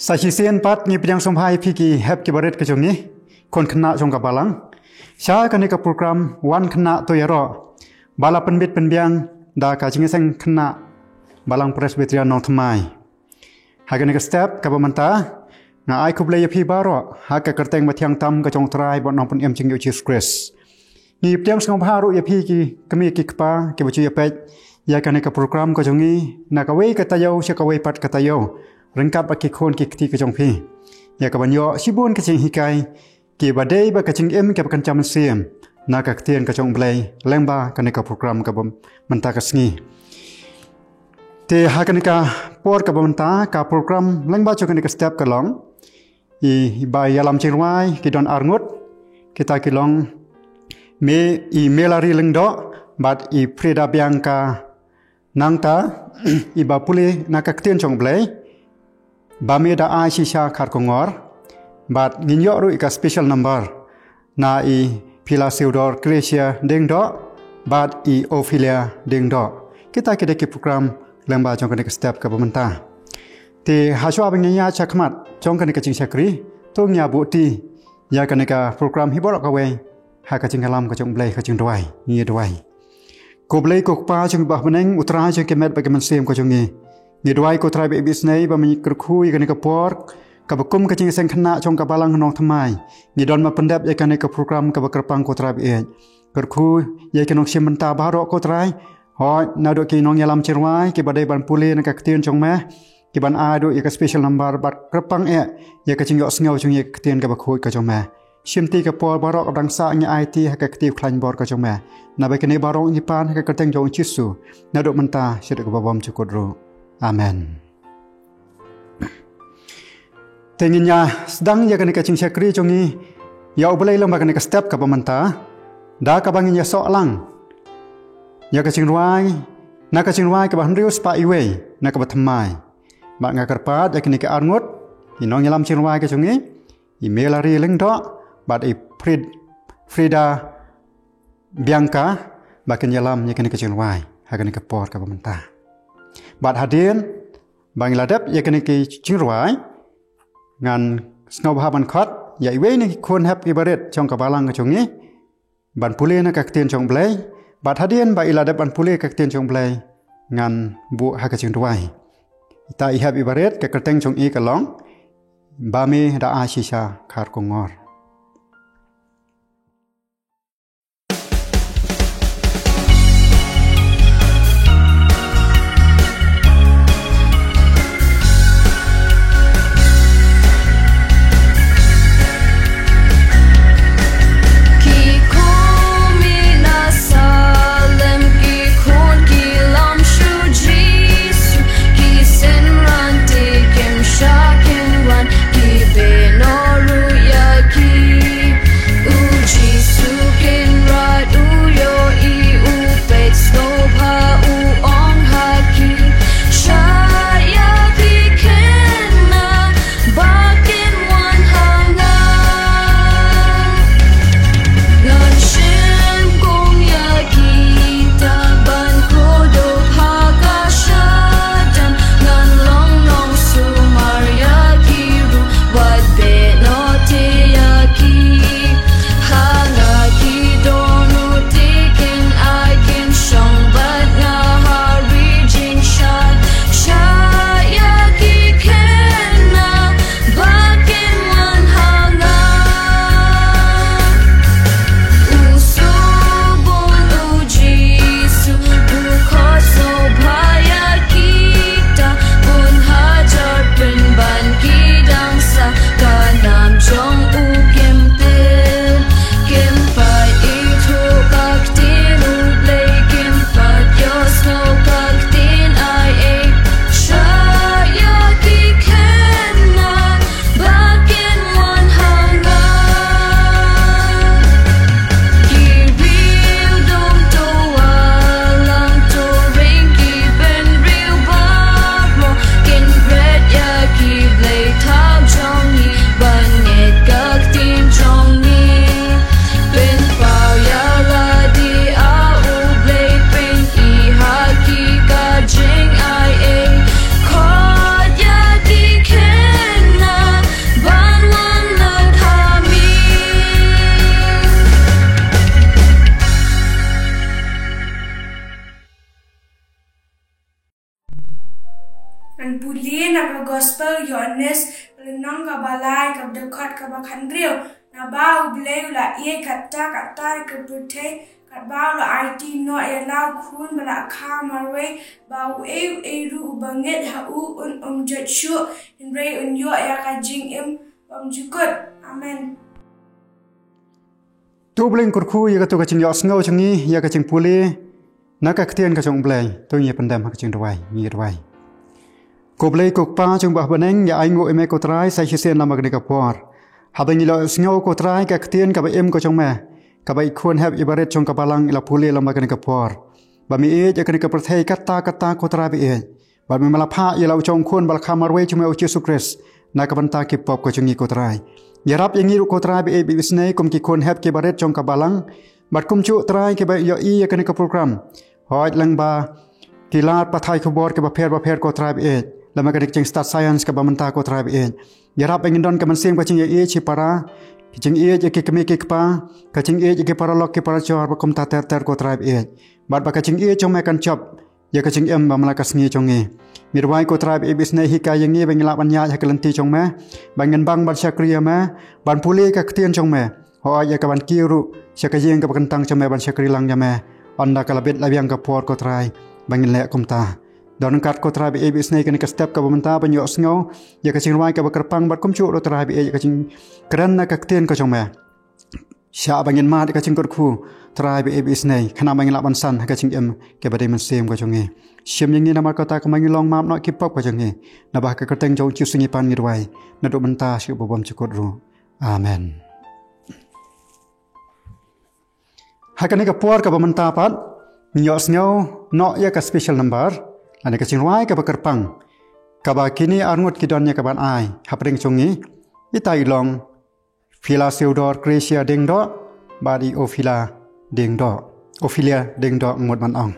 Sahisian pat ni pedang sompai piki hep ki baret kejungi kon kena jong kabalang. Sya kan ka program wan kena to yaro. Bala penbit penbiang da ka jingeseng kena balang presbyterian nong tmai. Hagan ka step ka pemanta na ai kublay pi baro ha ka kerteng matiang tam ka jong trai bon nong pun em jing yo Jesus Christ. Ni pedang sompai ru ya pi ki kami ki kpa ki bacu ya pet ya kan ka program ka jungi na ka wei ka tayo sya ka wei pat ka tayo. Rengkap bagi kon ki keti kejong pi. Ya kabanyo sibun kecing hikai ki badai ba kecing em ke pakan camen siem. Na ka ketien kejong blai lemba kaneka program ka bom menta ka sngi. Te ha kaneka por ka menta ka program lemba cho kaneka step ka long. I ba yalam chirwai ki don arngut kita ki long me I melari lengdo bat I preda biangka nangta I ba pule na ka ketien chong blai. Bami da ai shisha khar kongor bat nginyo ru ika special number na I pila seudor Gracia ding do bat I Ophelia ding do kita ki program lemba jong kan step ka pementa ti haswa bangnya chakmat jong kan ka chingchakri to nya buti ya kan ka program hibor ka we ha ka chingalam ka jong blai ka jing doi ni doi ko blai ko pa jong bah meneng utra jong kemet bagaimana sem ko jong ni Ni doai ko trai be bisnei ba mi kerkhui kan ka pork ka bakum ka cing seng khna chong ka balang nong thamai ni don ma pendap ya kan ka program ka bakerpang ko trai be kerkhui ya kan sim menta baro ko trai ho na do ki nong yalam chirwai ki badai ban pule na ka ktien chong ma ki ban a do ya ka special number bat kerpang ya ka cing yo sngaw chong ya ktien ka bakhui ka chong ma simti ka por baro ka dang sa nya IT ka ktiv khlain bor ka chong ma na ba kene baro ni pan ka ka teng jong chisu na do menta sir ka babam chukodro Amen. Tenginya sedang ya kan kacing syakri congi ya ubelai lomba kan ka step ka pementa da ka bangin ya soalang ya kacing ruai ka bahrius pa iwe na ka batmai ba nga karpat ya kan ka arngut inong yalam cing ruai ka congi email ari lengdo bat I Frida Bianca bakin yalam ya kan kacing ruai ha kan ka por ka pementa Bat hadin Bangladep ya kene ki chingruai ngan snow haban khot ya iwe ni kon hap ibaret chong ka balang ka chongi ban pule na ka ktien chong blai bat hadin ba iladep ban pule ka ktien chong blai ngan bu ha ka chingruai ta I hap ibaret ka kerteng chong I ka long ba me da a shisha khar kongor Shakin one, keep it no root, yeah. gospel Yohanes lenong ka balai ka dekat ka bakandrio na bau bleu la ie kata ke putih kat bau la IT no ya lau kun bala kamarwe bau ru banget hau un jetshu inre un yo ya ka jing im jukut amen. Tu bling kurku ya ka tu ka ching yo sngo changi ya ka ching puli na ka ktien ka chong blai tu ye pandam ka ching dwai ni dwai. Ko blai ko pa chung bah baneng ya ai ngo eme ko trai sai hisen lama ka por. Habang ilo sngo ko trai ka ktien ka ba em ko chong me ka ba ikon have ibaret chong ka balang ila puli lama ka por. Ba mi e ya ka ka perthai kata ko trai bi e. Ba mi mala pha ya lau chong khon bal khamarwe chume o Yesus Christ na ka banta ki pop ko chungi ko trai. Yarap yang iru ko trai bi e bi bisnei kum ki kon have ki baret chong ka balang bat kum chu trai ki ba yo i ya ka ka program. Hoi lang ba kilat pathai ko bor ke ba pher ko trai bi e. Lama ka ching start science ka ba manta ko trai bi e. Yarap yang don ka man sem ka ching e chi para Kicing ia je ke kemi ke kpa, kacing ia je ke para lok ke para chor ba kum ta ter ko tribe ia. Bat ba kacing ia chong me kan chop, ya kacing em ba mala kas ngi chong ngi. Mirwai ko tribe ia bisnei hika yang ngi bang la ban ya ha kelanti chong me, bangen bang ban syakriya me, ban puli ka ktien chong me. Ho ya ka ban kiru, syakajeng ka bakantang chong me ban syakri lang ya me. Onda ka labit labiang ka por ko tribe, bangen le kum ta. Don kat ko tribe ia bisnei kan ka step ka bamenta ban yo sngo, ya kacing ruai ka bakarpang bat kum chu ro tribe ia kacing keren na ka ktien ko chong me. Sya bangin ma de kacing kurku tribe ia bisnei kana bangin la ban san kacing em ke badai man sem ko chong ngi. Syem yang ni nama kata ka bangin long map no ki pop ko chong ngi. Na ba ka kerteng jong chu sungi pan ngirwai. Na do benta syu bobom chukut ru. Amen. Hakane ka por ka bamenta pat nyo sngo no ya ka special number. Ane kacing ruai ka bakarpang. Kaba kini arngut kidonnya ka ban ai. Hapring chungi. Itai long. Fila seudor Gracia ding do. Badi Ophila ding do. Ophelia ding do ngut man ong.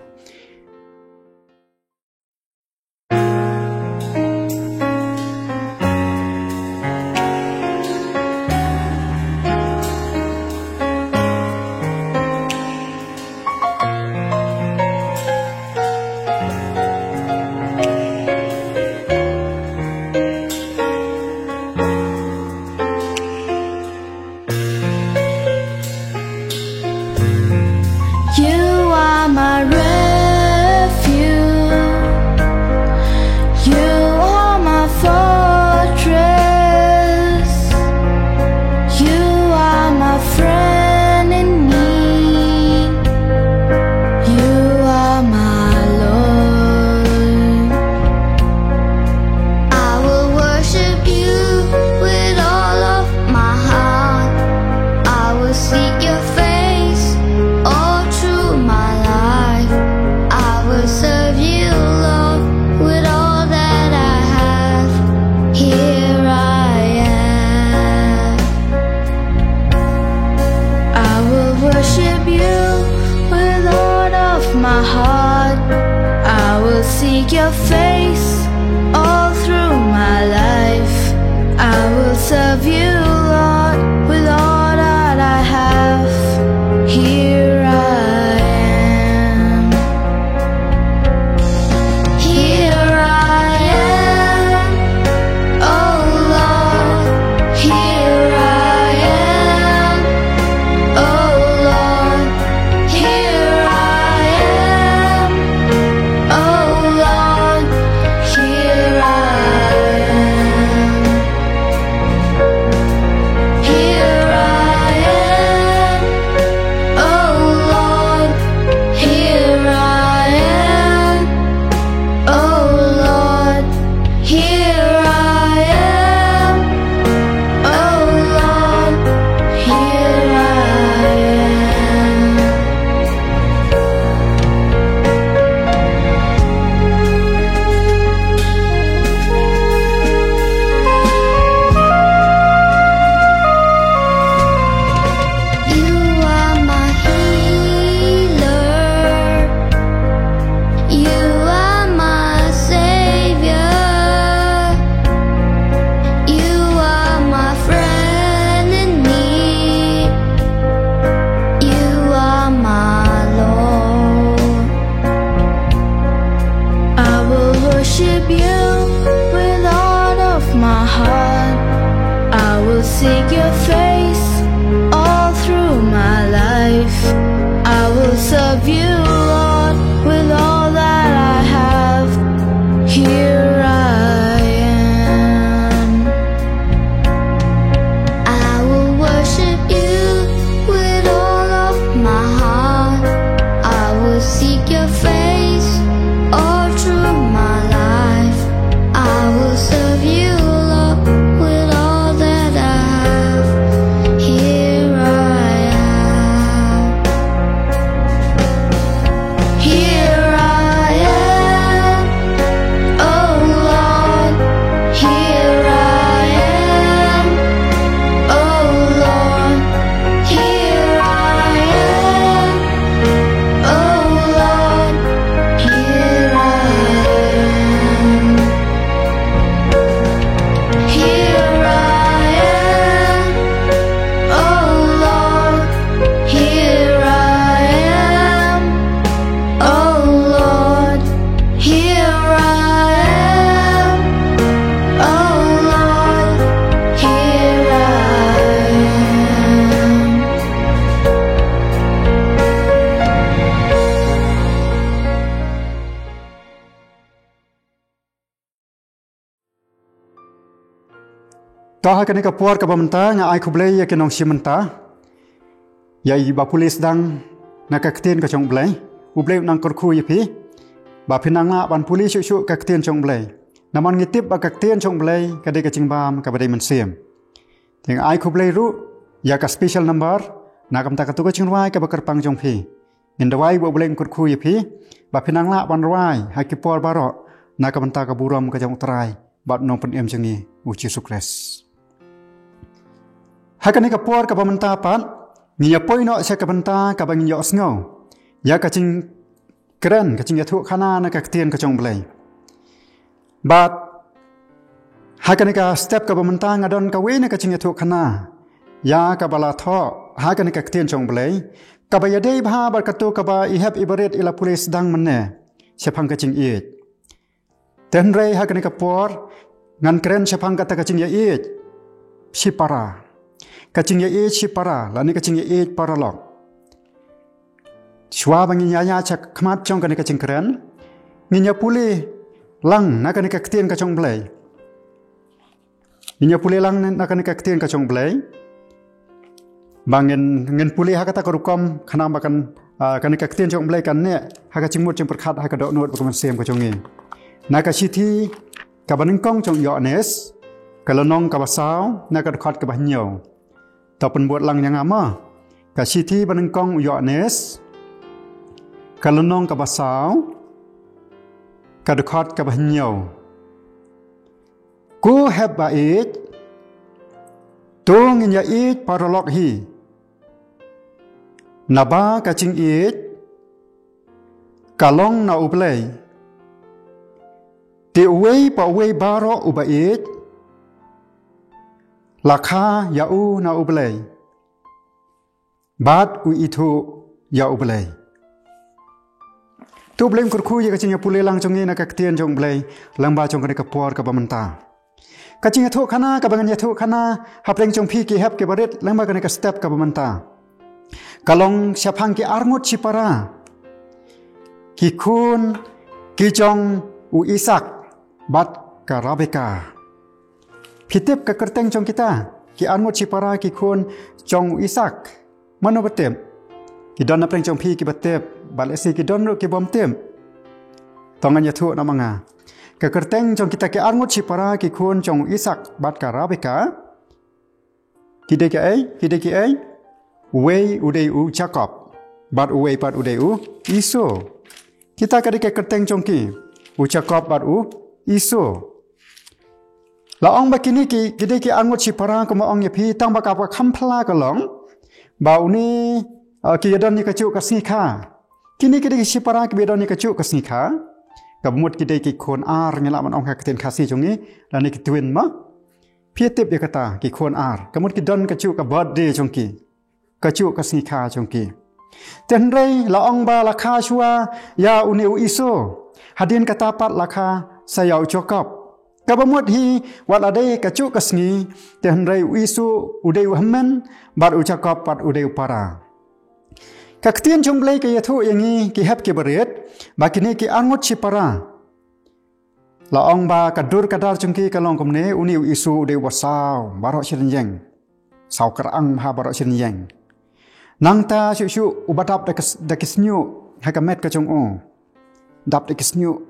seek your face all through my life. I will serve you, Lord, with all that I have. Here I am. I will worship you with all of my heart. I will seek your face all through my life. I will serve you, Lord, with all that I have. Here I am. Here I am. Oh Lord, here I am. Oh Lord, here I am. Oh Lord, here I am. Here I am. Oh Lord, here I am. Oh Lord, here I am. Oh Lord, here I am. Toh kani ka puar ka bamenta nga ai khublei ya kinong simenta. Ya i ba pulis dang na ka ktien ka chong blai. Ublei nang kor khu yipi. Ba phinang la ban pulis chu ka ktien chong blai. Naman ngitip ba ka ktien chong blai ka de ka jingbam ka badai man siam. Ting ai khublei ru ya ka special number na kam ta ka tu ka chingwai ka bakar pang chong phi. Ngin dawai bo blei kor khu yipi. Ba phinang la ban rawai ha ki por baro na kam ta ka buram ka jong trai. Bat nong pen em changi uci sukres. Hakani ka puar ka pamenta pan, ngiya poi no sa ka benta ka bang yo sngo. Ya ka ching kren ka ching ya thu khana na ka ktien ka chong blai. But hakani ka step ka pamenta ngadon ka we na ka ching ya thu khana. Ya ka bala tho hakani ka ktien chong blai. Ka ba ya dei bha bar ka tu ka ba I have ibaret ila pulis dang manne. Sepang ka ching I. Ten rei hakani ka puar ngan kren sepang ka ta ka ching ya I. Si para. Kacing ye si para, lani kacing ye para lok. Shwa bangin ya cak kmat chong kani kacing keren. Nginya puli lang na kani kaktien kacong blai. Nginya puli lang na kani kaktien kacong blai. Bangin ngin puli hakata karukom kana makan kani kaktien chong blai kan ne hakacing mut chong perkhat hakadok not bakaman sem kacong ni. Na kasiti kabaning kong chong yo nes. Kalonong kabasau na kadkhat kabahnyau. Tapan buat lang yang ama. Kasiti banengkong Yohanes. Kalonong kabasau. Kadukhat kabahnyau. Ku heb bait. Tung inya it paralok hi. Naba kacing it. Kalong na ublay. Ti uway pa uway baro ubait. Lakha yau na ublay. Bat u itu ya ublay. Tu blame kurku ya kacing ya pule lang chongi na kaktien chong blay lang ba chong kani kapor ka bamenta. Kacing ya thu khana ka bangan ya thu khana hapleng chong phi ki hap ke baret lang ba kani ka step ka bamenta. Kalong syapang ki arngut sipara. Ki kun ki chong u Isak bat ka Rabeka. Kitip ka kerteng chong kita. Ki anmut si para ki kun chong Isak. Mano betem. Ki don na preng chong pi ki betep. Balesi ki don ru ki bom tem. Tongan ya thu na manga. Ka kerteng chong kita ki anmut si para ki kun chong Isak bat ka Rabeka. Kide ki ai. Wei udei u Jacob. Bat uwei bat udei u Iso. Kita ka kerteng chong ki. U Jacob bat u Iso. La ong bakini ki kide ki angut si para ko ong yepi tang baka ka khampla ka long ba uni ki yadon ni kachu ka sikha kini kide ki si para ki bedon ni kachu ka sikha ka mut kide ki khon ar ngela man ong ka ten khasi chungi la ni ki twin ma phi tip ya kata ki khon ar ka mut ki don kachu ka birthday chungki kachu ka sikha chungki ten rei la ong ba la kha chua ya uni u iso hadin kata pat la kha sayau chokap kabamut hi wat ade kacu kasngi te hendrai isu udai hammen bar ucakap pat udai para kaktian jomblai ke yathu yangi ki hap ke beret bakini ki angot si para la ong ba kadur kadar jungki kalong komne uni isu udai wasau barok sirinjeng sau kerang ha barok sirinjeng nang ta syu ubadap dakisnyu hakamet ka jong o dap dakisnyu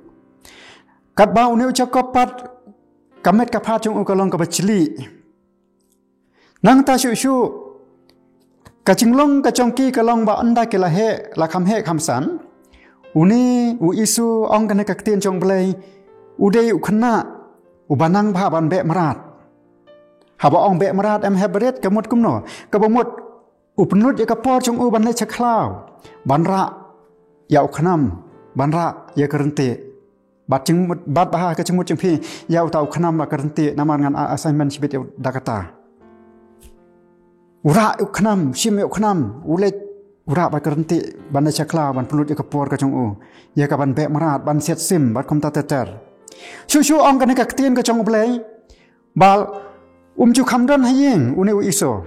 kat ba uni ucakap pat kamet ka pha jong o kalong ka bachli nang ta syu kachinglong kachongki kalong ba anda ke lahe la kham he khamsan uni u isu ong kan ka tien jong blai udei ukhna ubanang bha ban be marat haba ong be marat em hebret kamut kumno kabamut upnut ya kapor jong u ban le chakhlaw banra ya ukhnam banra ya karente bat bah ka chungmut chungpi ya utau khnam la karente naman ngan assignment sibet dakata ura ukhnam sim ukhnam ulet ura ba karente ban le chakhlaw ban pnut ya kapor ka jong u ya ka ban be marat ban set sim bat komta teter shu ong kan ka tien ka jong blai bal chu khamdon hayeng uni iso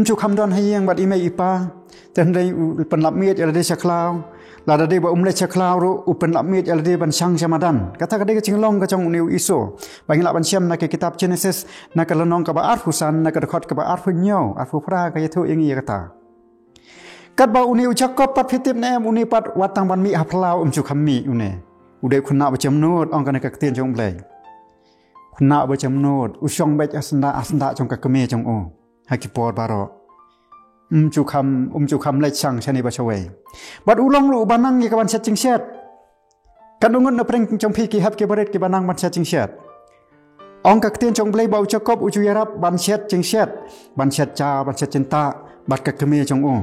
chu khamdon hayeng bat ime ipa ten dei pen lap miet ya de chaklaw la de ba le chaklaw ru upen lap miet ya de ban sang samadan kata ka de chinglong ka chong uni iso bang la ban siam na ke kitab Genesis na ka lonong ka ba arfusan na ka khot ka ba arfunyo arfu fra ka yathu ingi kata kat ba uni uchakop pat phitip ne uni pat watang ban mi haplaw chu khammi une udai khunna ba chamnot ong kan ka tien jong blai khunna ba chamnot usong bech asanda jong ka keme jong o hakipor baro chu kham lai chang chani ba chawai bat ulong lu banang ye kaban setting set kanungun na preng jong phi ki hap ke baret ki banang ban setting set ong ka tien jong blai ba uchakop uchu yarap ban set ching set ban set cha ban set cinta bat ka keme jong o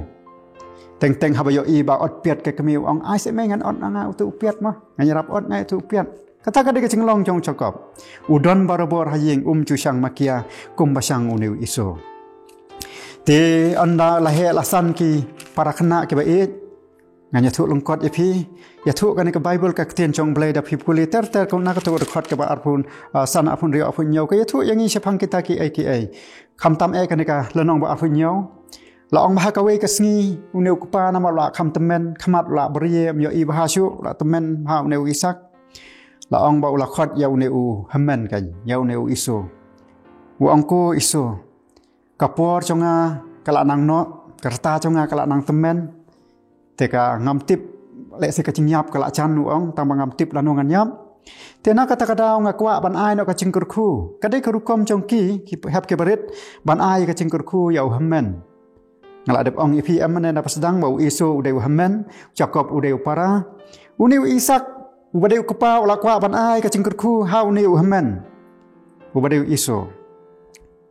teng habayo i ba ot piat ka keme ong ai se mengan ot anga utu piat ma nganyarap ot ngai tu piat kata ka de chinglong jong chakop udon barabor hayeng chu sang makia kum basang uniu iso te anda lahe lasan ki para khna ke ba e nganya thu longkot epi ya thu kan ka bible ka tien chong blai da phipuli ter ko na ka to khot ka ba arpun san apun ri apun nyau ka ya thu yangi sephang kita ki ai khamtam e kan ka lenong ba apun nyau la ong ba ka we ka sngi uniu kupa na ma la kham temen khamat la brie yo i ba shu la temen ha uniu isak la ong ba ula khot ya uniu hammen kan ya uniu iso wa ongko iso kapor chonga kala nang no kerta chonga kala nang temen teka ngamtip le se ka chingyap kala chan nu ong tang ngamtip lanu ngan nyap tena kata kada ong akwa ban ai no ka chingkur khu kadai ka rukom chongki ki hap ke barit ban ai ka chingkur khu ya hammen ngala dep ong ipi amane na pasdang bau iso udeu hammen jakop udeu para uniu isak ubadeu kepa ula kwa ban ai ka chingkur khu ha uniu hammen ubadeu iso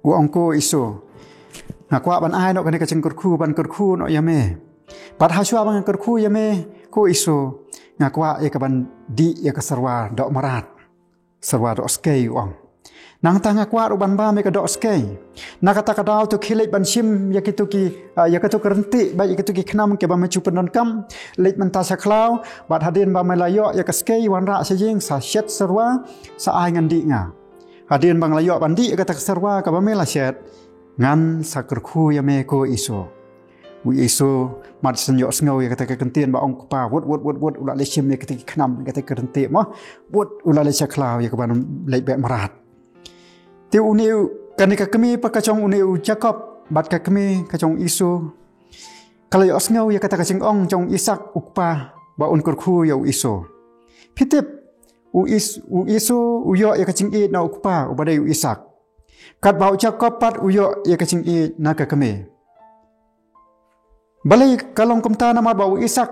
u ongko iso ngakwa ban ai no kan ka chingkur khu ban kur khu no yame pat ha shwa ban kur khu yame ko iso ngakwa e ka ban di e ka sarwa do marat sarwa do skei ong nang ta ngakwa ru ban ba me ka do skei na kata ka daw to khilek ban sim yakituki yakatu kerenti ba yakituki khnam ke ba me chu penon kam lek man ta saklaw bat hadin ba melayo ya ka skei wan ra sajing sa shet sarwa sa ai ngan di nga hadin bang layo ban di ka ta sarwa ka ba me la shet ngan sakar khu ya me ko iso wi iso mat senyo sngo ya kata kentien ba ong pa wot ula le sim ya kata khnam kata kerente ma wot ula le chaklaw ya ka ban le be marat ti uniu kanika kemi pa ka chong uniu jakob bat ka kemi ka chong iso kala yo sngo ya kata ka ching ong chong isak ukpa ba un kur khu ya iso pitip u iso u yo ya ka ching e na ukpa u ba de isak kat bau jakob pat u yo ya ka ching e na ka kemi balai kalong kumta na ma bau isak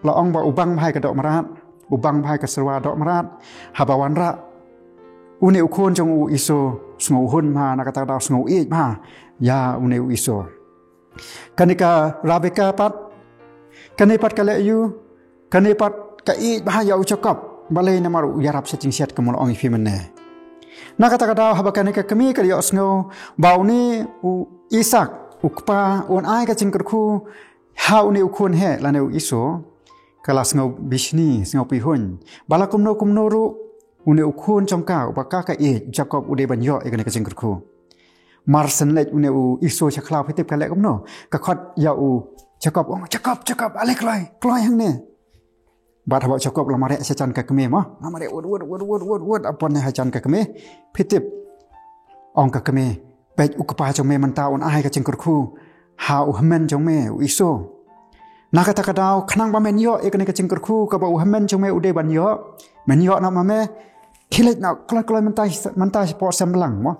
la ong ba ubang bhai ka dok marat ubang bhai ka serwa dok marat habawan ra uni ukon jong u iso sngo hun ma na kata da sngo e ma ya uni u iso kanika rabeka pat kanipat kale yu kanipat ka e ba ya u chakap balai na maru yarap setting set kamul ong ifi menne na kata da habakanika kami ka yo sngo bauni u isak ukpa on ai ka chingkur khu hau ne ukon he la ne iso kala sngo bishni sngo pi hun bala kumno ru une ukun trong kau baka ka Jacob ude banyo ikane ka jingkurku marsen let une iso chaklau phitip ka le komno ka khot ya Jacob Jacob ale kloi hang ne bat haba Jacob lamare sechan ka keme ma lamare wod apon ne hachan ka keme phitip ong ka keme pej ukpa trong me manta on ai ka jingkurku ha uhmen trong me iso nakata kadau khanang ba men yo ikane ka jingkurku ka ba uhmen trong me ude banyo men yo na mame kilet na kloi mentai po semblang mo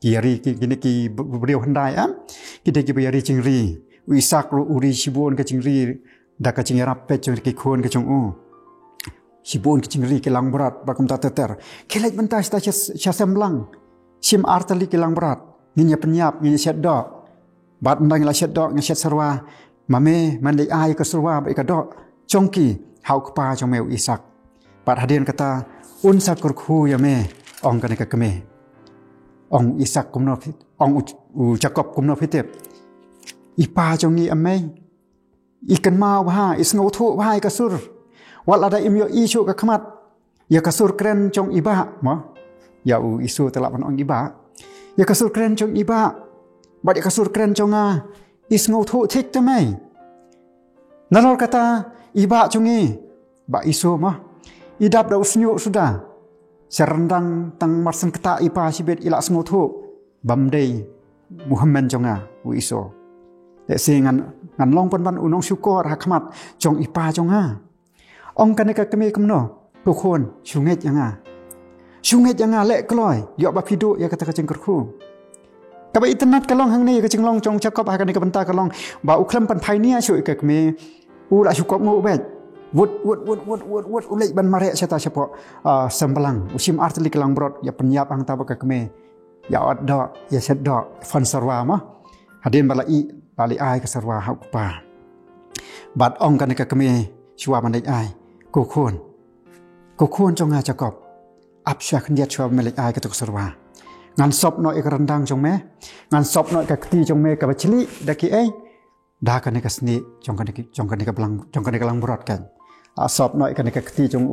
kiri kini ki beriau handai kita ki bayari cingri Isak uri sibun ke cingri da ka cingrap pe cing ki khon ke chung sibun ke cingri ke lang berat bakum ta teter kilet mentai sta cha semblang sim artali ke lang berat ninya penyap ninya syadda bat ndang la syadda ngi syad sarwa mame mandai ai ke sarwa ba ka do chongki hau kpa chong meu Isak bat hadian kata unsa kurku ya me ong kane ka keme ong Isak kumno fit ong Jacob kumno fitep ipa jongi ame ikan mau ha isngau thu hai kasur wal ada imyo isu ka khamat ya kasur kren jong iba mo ya isu telap ong iba ya kasur kren jong iba bat ya kasur kren jonga isngau thu thik te mai nalor kata iba jongi ba isu mo idap da usnyu sudah serendang tang marsen keta ipa sibet ila sngo thu bamdei Muhammad jonga iso le singan ngan long pan unong syukur hakmat jong ipa jonga ong kane ka keme kumno tu khon sunget yanga le kloi yo ba pidu ya kata kacing kurku ka ba internet kalong hang ni ka cing long jong Jacob ha kane ka benta kalong ba uklam pan phai nia sui ka keme la syukur ngo bet wud ulai ban mare seta sepo sembelang usim artli kelang brot ya penyap ang tabaka keme ya adda ya sedda fan sarwa ma hadin balai bali ai ka sarwa ha pa bat ong kan ka keme chwa bandai ai ko khon jong a Jacob apsha khnya chwa melek ai ka to sarwa ngan sop no ik rendang jong me ngan sop no ka kti jong me ka bachli daki ai da kan ka sni jong kan ka belang jong kan ka lang brot kan sop noi kan ka kti jong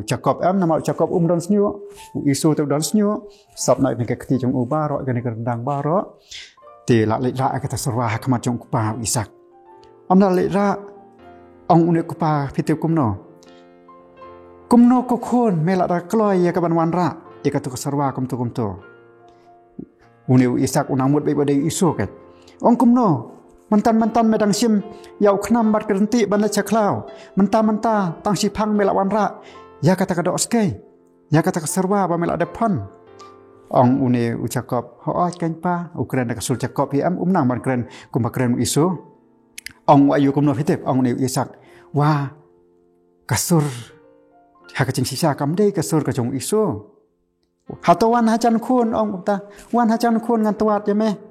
Jacob nama Jacob don snyo isu tu don snyo sop noi ka kti jong baro kan ka rendang baro te la le ra ka ta sarwa hakmat jong pa Isak amna le ra ong une kupa fitu kumno ko khon mela ra kloi ya ka ban wan ra e ka tu sarwa kum tu une Isak unamut bai badai isu kan ong kumno mantan medang sim yau khnam bat kerenti ban la chaklau menta tang sipang mela wanra ya kata ka do skei ya kata ka serwa ba mela depan ong une Jacob ho kan pa ukren ka sul Jacob am nang ban kren kum ba kren isu ong ayu kum no fitep ong ne Isak wa kasur ha ka cing sisa kam dei kasur ka jong isu hatawan hajan khun ong ta wan hajan khun ngan tuat ya me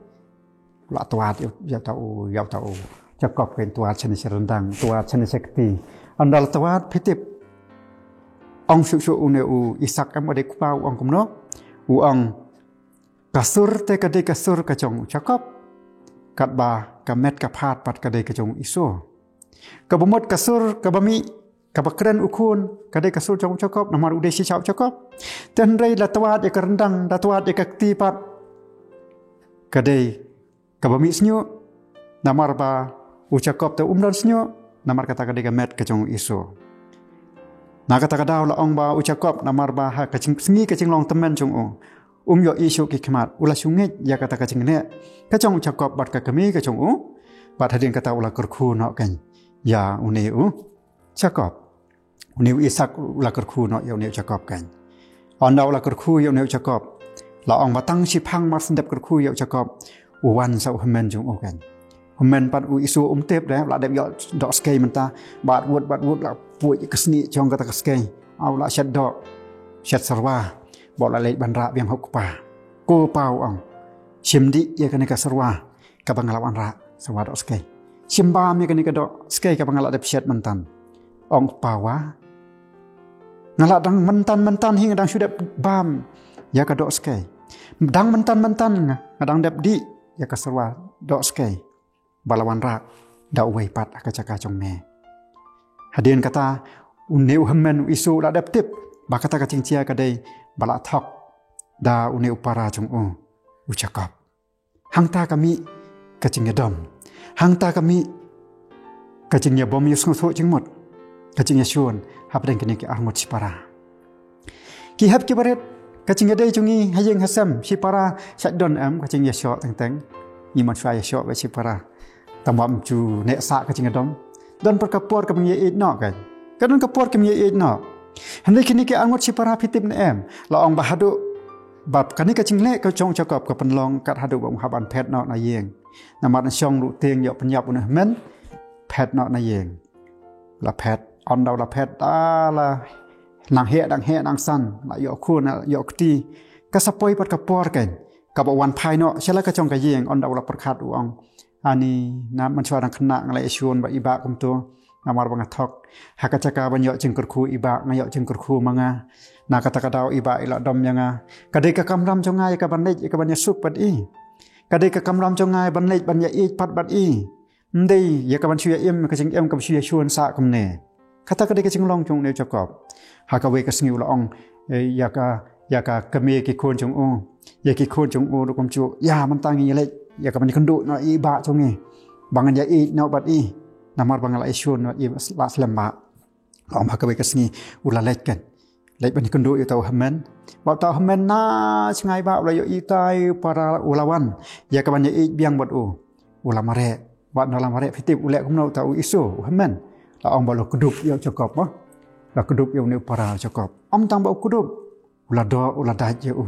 la tuat ya tahu Jacob ken tuat chene serendang tuat chene sekti andal tuat pitip ong su une Isak am ade kupau ong kumno ong kasur te kade kasur ka jong Jacob kat ba kamet ka phat pat kade ka jong iso ka bomot kasur ka bami ka bakren ukun kade kasur jong Jacob namar ude si chau Jacob ten rei la tuat e kerendang da tuat e kakti pat kade kabami snyo namar ba Jacob te dan snyo namar kata kade gamet ke jong iso na kata kada la ong ba Jacob namar ba ha ka cing sngi ka cing long temen jong yo isu ki khmat ula sunget ya kata ka cing ne ka jong Jacob bat ka kami ka jong bat hadin kata ula kurku no kan ya une Jacob une Isak ula kurku no ya une Jacob kan onda ula kurku ya une Jacob la ong batang sipang mar sendep kurku ya Jacob wan sau hemen jong kan hemen pat isu tep dah la dep yo dok skei menta bat wud la puj kesni jong kata skei au la shat dok shat sarwa bol la le ban ra biang hok pa ko pau ong simdi ya kan ka sarwa ka bangalawan ra sarwa dok skei simba me kan ka dok skei ka bangala dep shat mentan ong pawa ngala dang mentan hing dang sudah bam ya ka dok skei dang mentan ngadang dep di ya kasarwa dok skei balawan rak da uwei pat ka caka jong me hadin kata uneu hemen isu da dep tip bakata kacing cia kadai balak thok da une upara jong ucakap hangta kami kacing yadom hangta kami kacing yabom yus ngotho jingmot kacing yasun hapdeng kini ki arngot sipara ki hap ki baret kacing yadai jungi hayeng hasam sipara sadon kacing yasyo teng iman faya yasyo ba sipara tamam ju nek sa kacing yadom don perkapor kami ye no kan kadon kapor kami ye no Hendak kini ke angot si para pitip ne la ong bahadu bab kani ka cingle ka chong chakap ka penlong kat hadu bang haban pet no na yeng namat chong lu tieng yo penyap ne men pet no na yeng la pet on daw la pet ta la nang he nang san la yo khu na yo kti ka sapoi pat ka por ken ka ba wan phai no sela ka chong ka yeng on daw la perkhat u ong ani na man chwa dang khna ngalai shun ba iba kum to namar bang thok hakacaka banyo jengkurku iba ngayo jengkurku manga na kata-kata iba ila dom yanga kadai ka kamram jongai ka banlej ka banya sup pat i kadai ka kamram jongai banlej banya i pat bat i ndei ya ka ban chuya em ka jing em ka chuya chuan sa kam ne kata kadai ka jinglong jong ne jakop hakawe ka sngiu la ong ya ka kame ki khon jong o ya ki khon jong o kum chu ya man tangi le ya ka ban kandu no iba jong e bangan ya i no bat i namar bangal aisyun wa la selamba om hakawe kasni ula lekkan lek ban kundu itu hamen wa ta hamen na sngai ba la yo itai para ulawan ya ka ban ya biang bot ula mare wa na la mare fitip ulek kumno ta isu hamen la om balo kudup yo cokop la kudup yo ne para cokop om tang ba kudup ula do ula daj yo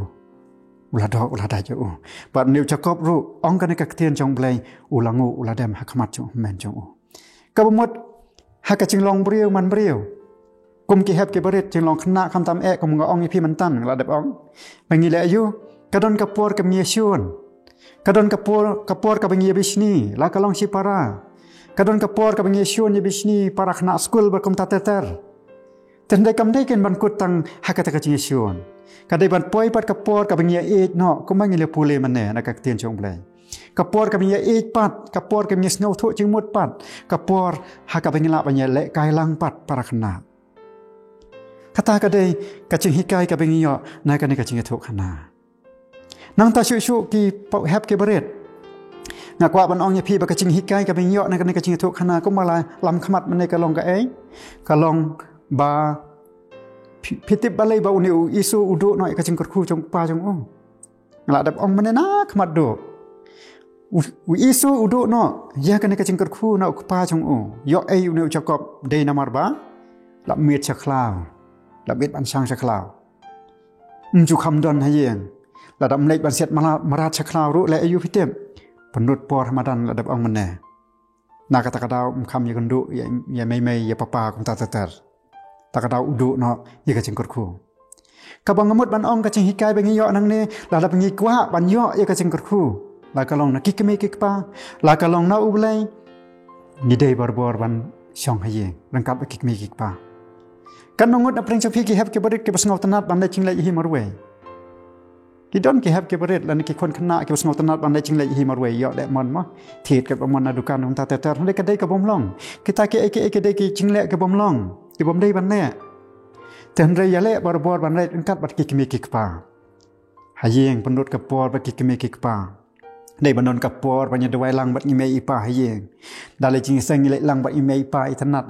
ula daj yo ba ne cokop ru ong kan ka tien jong blai ula ngu ula dem hakmat jong men jong kabumot haka cinglong beriu man beriu kum ki hep ki berit cinglong kena kam tam kum ngong ipi mentan la dep ong bangile ayu kadon kapor ke miesyun kadon kapor ka bangi bisni la kalong si para kadon kapor ka bangi syun ye bisni para khna skul berkum tateter tendai kam dai ken ban kutang haka ta ka cingyun kadai ban poi pat kapor ka bangi e no kum bangile pule mane na ka tien chong blai kapor kami ya pat kapor kami snow tho jingmut pat kapor haka bangila banya le kai lang pat para khna kata kadai kacing hikai ka bangiyo na ka ne kacing tho khna nang ta shu ki hep ke beret na kwa ban ong ya phi ba kacing hikai ka bangiyo na ka ne kacing tho khna ko mala lam khmat mane ka long ka long ba pitip balai ba uni isu udu no kacing kurku jong pa jong ngala dap ong mane na khmat do isu udu no ya kan ka cingkar khu na ukpa chung yo ai ne uchakop de namar ba la miet chaklaw la bet ban sang chaklaw ju kham don hayeng la dam lek ban set marat chaklaw ru le ayu fitem penut por ramadan la dap ong mane na kata kata kham ya gandu ya mai ya papa kum ta tatar ta kata udu no ya ka cingkar khu ka bang ngamut ban ong ka cing hikai bangi yo nang ne la dap ngi kwa ban yo ya ka cingkar khu la kalong na kikme kikpa la kalong na ublai ngidei barbor ban syong haye rangkap kikme kikpa kan nongot na pring sapi ki hep ke barit ke basngau tanat ban le chinglai hi marwe ki don ki hep ke barit lan ki kon khna ke basngau tanat ban le chinglai hi marwe yo le mon ma thit ke mon na dukan hong ta ter le ka dei ka bom long kita ke dei ki chingle ke bom long ki bom dei ban ne ten re ya le barbor ban le rangkap bat kikme kikpa hayeng pendut kapor bat kikme kikpa dai banon kapor banyak dawai lang bat email ipa hayeng dalai jing sang le lang bat email ipa itanat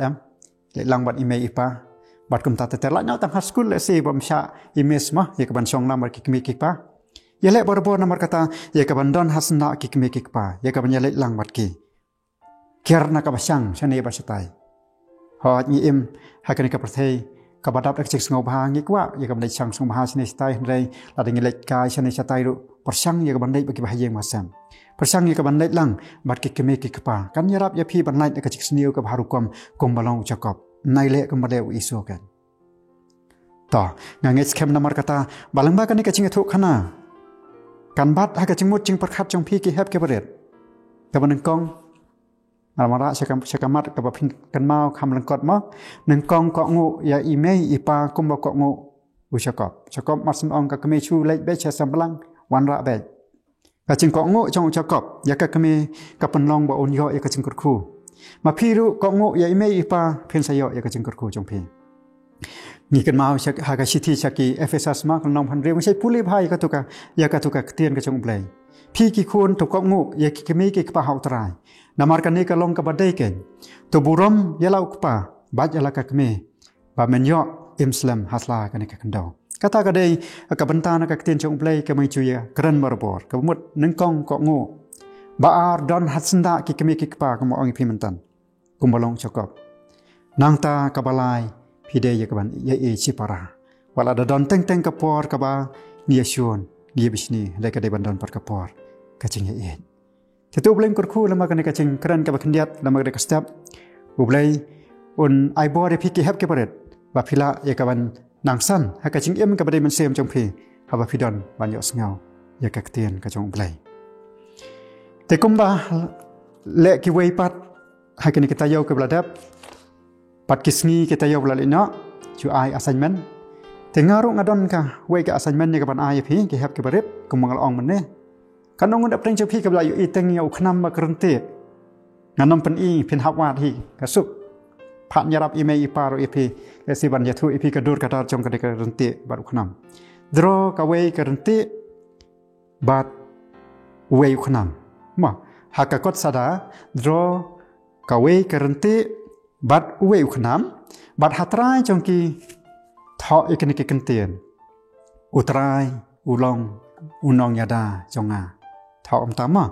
le lang bat email ipa bat kum ta ter la nyau tang school le se bom sha email ma ye ka ban song namar kikmi kikpa ye le bor namar kata ye ka ban don hasna kikmi kikpa ye ka ban le lang bat ki kerna ka basang sane basatai ho ni im hakani ka prathei ka badap ek chik ngau bha ngi kwa ye ka ban sang sung bha sane stai rei la ding le kai sane satai ru persang ye ka ban dei bagi bahayeng masam persang ye ka ban dei lang bat kikmi kikpa kan yarap ya phi ban nai ka chik sniu ka harukom kom balong chakop nai le kam badeu iso kan ta ngange skem namar kata balangba kan ka ching thu khana kan bat ha ka chingmut ching perkhat chong phi ki hep ke baret ka ban kong amara sekamat ka ba phin kan mau kham lang kot ma nang kong ko ngu ya email ipa kum ba ko ngu usakop sakop masun ong ka keme chu lek be cha samlang wan ra be ka ching ko ngu chong chakop ya ka keme ka panlong ba on yo ya ka ching khu ma phi ru ko ngu ya email ipa phin sa yo ya ka ching khu chong phi ni kan mau haga city chaki Efesus mak nong pan riไม่ใช่ผู้ลีภัยก็ตุกะยากะตุกะเตียนกะจงเปลยพี่กี่คนตุกกงูยากิมีกิกปะเฮาตรายnamar kan ni ka long ka badai ken to burom yalau kpa baj ala ka kme ba menyo imslam hasla kan ka kandau kata ka dei ka bentana ka ktien chong play ka mai chuya kran marbor ka mut nang kong ko ngo ba ar don hatsenda ki kme ki kpa ka mo ong pimentan kumbalong chokop nang ta ka balai pide ya ka ban ya e chipara wala da don teng teng ka por ka ba ni shon ni bisni le ka de bandon par ka por ka ching ya e Tentu boleh kurku lama kena kacing keran ke bakendiat lama kena kestap. Boleh un aibo de piki hab ke paret. Bapila ya kawan nangsan ha kacing em ke badai mensem jong pi. Ha bapidon banyak sengau ya kaktian kacong boleh. Tekumba le ki wei pat ha kena kita yau ke beladap. Pat kisngi kita yau belalina ju ai assignment. Tengaru ngadon ka wei ke assignment ni ke ban ai pi ke hab ke paret kumangal ong meneh. Kan orang nak pergi pergi ke belah iteng yang uknam makrente, nganom pen i pen hawat hi kasuk, pak nyarap email ipar ipi, kesiban jatuh ipi kedur kata jong kedek kerente baru uknam, draw kawai kerente, bat wei uknam, mah hakakot sada draw kawai kerente, bat wei uknam, bat hatrai jong ki thok ikan kentien, utrai ulong unong yada jonga. Thao tama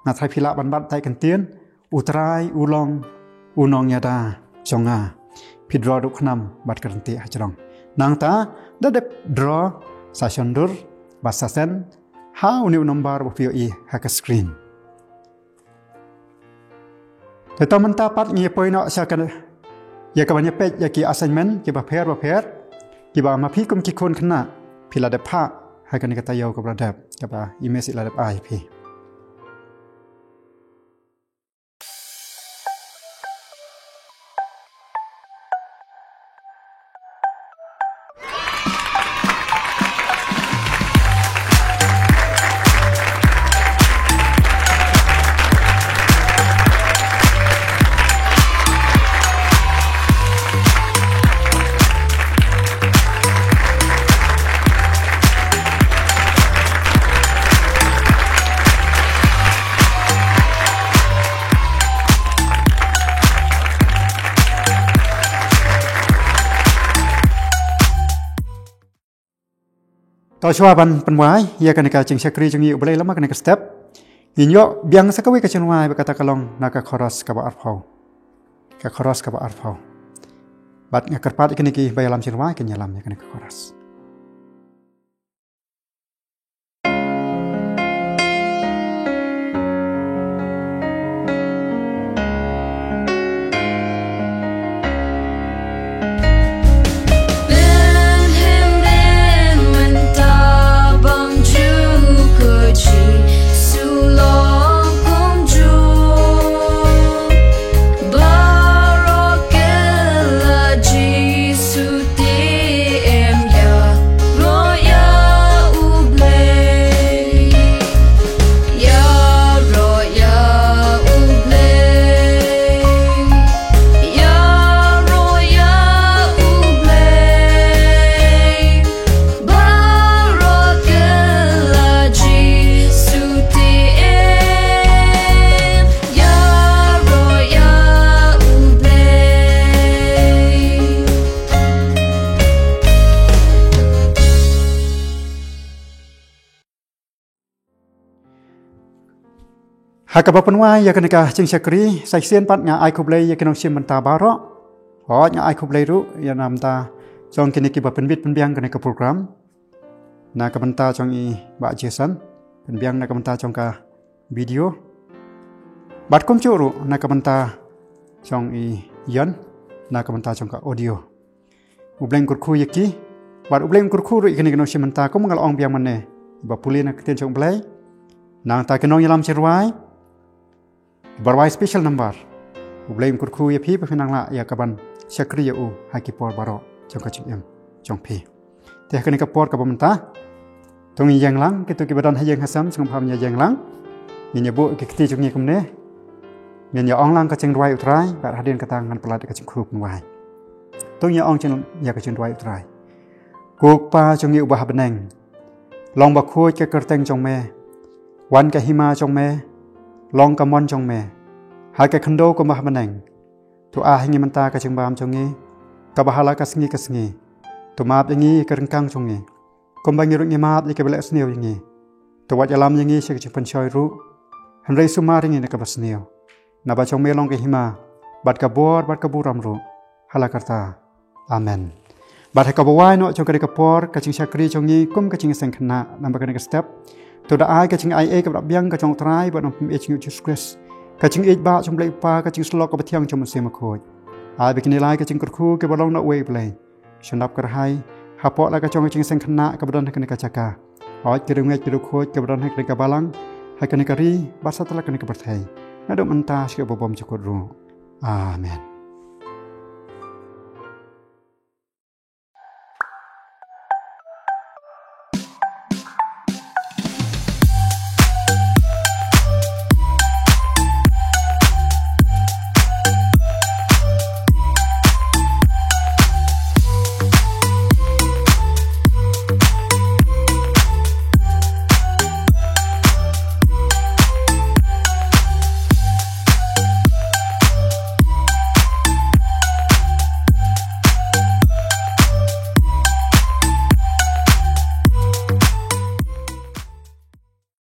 na thai phila ban ban thai kan tien utrai ulong unong yada chonga pidro duk khnam bat karanti hajrong nang ta da de draw sashandur basasen ha uni number bo pio I hak screen te taman ta pat ngi poino sa kan ya ka banya pej ya ki assignment ki ba pher ki ba ma phi kum ki khon khna phila de pha hai kan ka tayo ko bradap ka ba image la de ai phiต่อชัวบันเป็นไว้ยากันในการจึงชักรีจึงอยู่บริเวณละมากในการสเต็ปยินยอเบียงสักวิกชนวายไปกตะกลองนักคอรัสกับอาร์พาวกับคอรัสกับอาร์พาวบัดงากระปัดกันในกีใบลำชนวายกันยาลำยากันในคอรัส Hak apa wai ya kena kah cing syakri saksian pat nga ai kublai ya kena sim menta baro ho nga ai kublai ru ya nam ta chong kini ki ba penbit penbiang kena ke program na ka menta chong I ba jesan penbiang na ka menta chong ka video bat kom churu na ka menta chong I yan na ka menta chong ka audio ubleng kurku yaki bat ubleng kurku ru kini kena sim menta ko mangal ong biang mane ba puli na keten chong blai nang ta kenong yalam chirwai Barwai special number. Ublay kurku ya pi penang la ya kaban syakri ya u haki por baro jong kacim em jong pi. Teh kini kapor kabamenta. Tongi yang lang kitu kibadan hayang hasam sengam pamnya yang lang. Minya bu kiti jong ni kumne. Minya ong lang kacing ruai utrai bar hadin katangan pelat kacing krup nuai. tôi nhớ ông chân nhà cái chân đuôi trai cuộc pa trong nhiều bà bên anh lòng bạc khôi cái cơ tên trong mẹวันcái hima trong mẹ lòng cái món trong mẹ hai cái khăn đô của bà bên anh tu ai nghe mình ta cái chân bám trong nghe cái bà hala cái singi tu map yang nghe cái răng căng trong nghe còn bao nhiêu người map cái bela senior yang nghe tu wat alam yang nghe sẽ cái phần chơi ru hắn rây sumar yang nghe cái bela senior na ba trong mẹ lòng cái hima bat cái bor bat cái buram ru hala karta amen bat hai ka bawai no trong cái por cái ching sakri trong nghe kum cái ching sang khana nằm cái step tu đã ai cái ching ai cái bab yang cái trong trai bat nom h Jesus Christ cái ching h ba trong lệ pa cái ching slok cái thiang trong một xe mà khôi ai bikin nilai cái ching kurku cái balong nak way play shenap kerhai hapok la cái trong cái ching sang khana cái badan cái chaka oi cái đường ngay cái khôi cái badan cái balang hai cái ri basa telah cái berthai nadom anta sikap bom cukup ru amen.